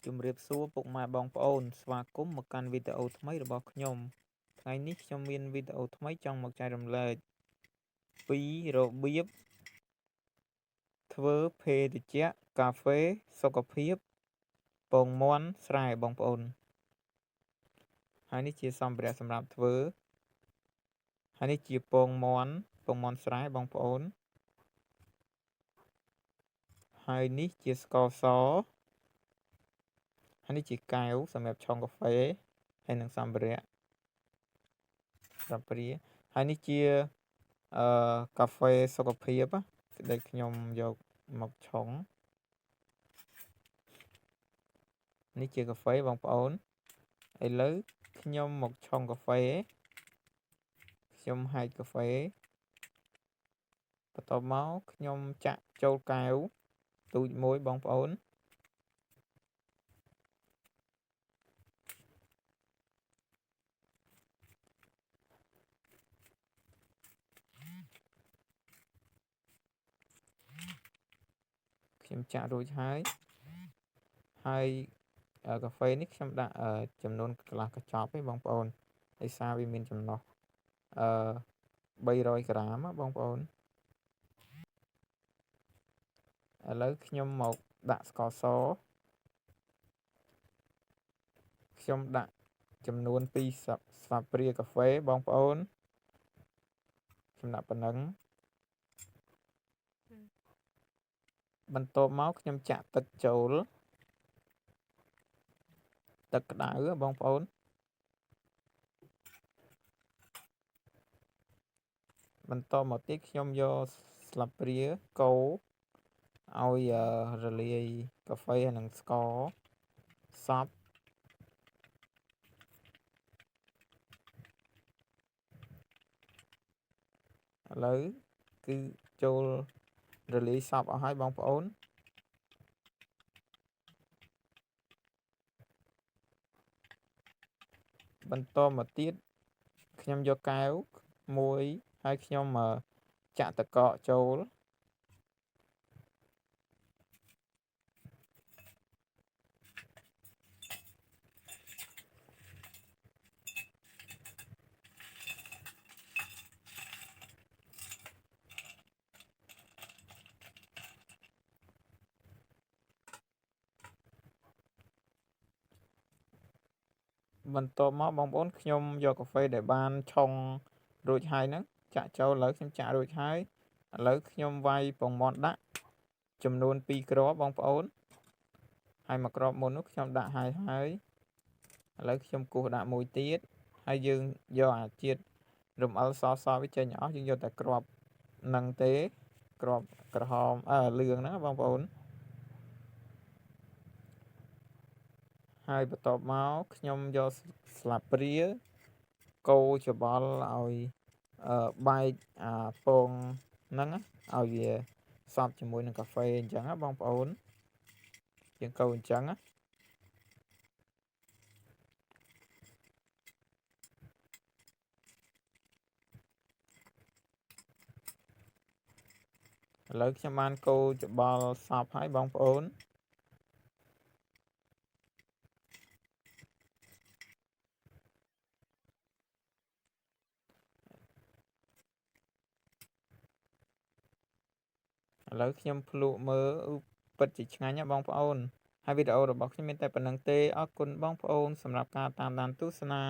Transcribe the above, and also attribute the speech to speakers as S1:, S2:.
S1: ជំរាបសួរពុកម៉ែបងប្អូនស្វាគមន៍មកកាន់វីដេអូថ្មីរបស់ខ្ញុំថ្ងៃនេះខ្ញុំមានវីដេអូថ្មីចង់មកចែករំលែកពីរបៀបធ្វើភេសជ្ជៈកាហ្វេសុខភាពពងមាន់ស្រែបងប្អូនហើយនេះជាសម្ភារៈសម្រាប់ធ្វើហើយនេះជាពងមាន់ស្រែបងប្អូនហើយនេះជាស្ករសហើយនេះជាកែវសម្រាប់ឆុងកាហ្វេហើយនឹងសម្ភារៈសម្ភារៈហើយនេះជាកាហ្វេសុខភាពដែលខ្ញុំយកមកឆុងនេះជាកាហ្វេបងប្អូនឥឡូវខ្ញុំមកឆុងកាហ្វេខ្ញុំហែកកាហ្វេបន្ទាប់មកខ្ញុំចាក់ចូលកែវទូចមួយបងប្អូនខ្ញុំចាក់រួចហើយកាហ្វេនេះខ្ញុំដាក់ចំនួនកន្លះកញ្ចប់ទេបងប្អូនដោយសារវាមានចំណុះ300 ក្រាមបងប្អូនឥឡូវខ្ញុំមកដាក់ស្ករសខ្ញុំដាក់ចំនួន2ស្លាបព្រាកាហ្វេបងប្អូនខ្ញុំដាក់ប៉ុណ្ណឹងបន្ទាប់មកខ្ញុំចាក់ទឹកចូលទឹកក្តៅបងប្អូនបន្តមកទៀតខ្ញុំយកស្លាបព្រាកូរឲ្យរលាយកាហ្វេហើយនឹងស្ករសពឥឡូវគឺចូលរលាយសពអស់ហើយបងប្អូនបន្តមកទៀតខ្ញុំយកកែវមួយហើយខ្ញុំចាក់ទឹកកកចូលបន្ទាប់មកបងប្អូនខ្ញុំយកកាហ្វេដែលបានឆុងរួចហើយហ្នឹងចាក់ចូលឥឡូវខ្ញុំចាក់រួចហើយឥឡូវខ្ញុំវាយពងមាន់ដាក់ចំនួន2គ្រាប់បងប្អូនហើយមួយគ្រាប់មុននោះខ្ញុំដាក់ហើយឥឡូវខ្ញុំគោះដាក់មួយទៀតហើយយើងយកអាជាតិរំអិលសវាចេញអស់យើងយកតែគ្រាប់នឹងទេគ្រាប់ក្រហមលឿងហ្នឹងបងប្អូនហើយបន្ទាប់មកខ្ញុំយកស្លាបព្រាកូរច្បល់ឲ្យបែកអាពងហ្នឹងឲ្យវាសព្វជាមួយនឹងកាហ្វេអញ្ចឹងបងប្អូនយើងកូរអញ្ចឹងឥឡូវខ្ញុំបានកូរច្បល់សព្វហើយបងប្អូនឥឡូវខ្ញុំភ្លក់មើលពិតជាឆ្ងាញ់ណាបងប្អូនហើយវីដេអូរបស់ខ្ញុំមានតែប៉ុណ្្នឹងទេអរគុណបងប្អូនសម្រាប់ការតាមដានទស្សនា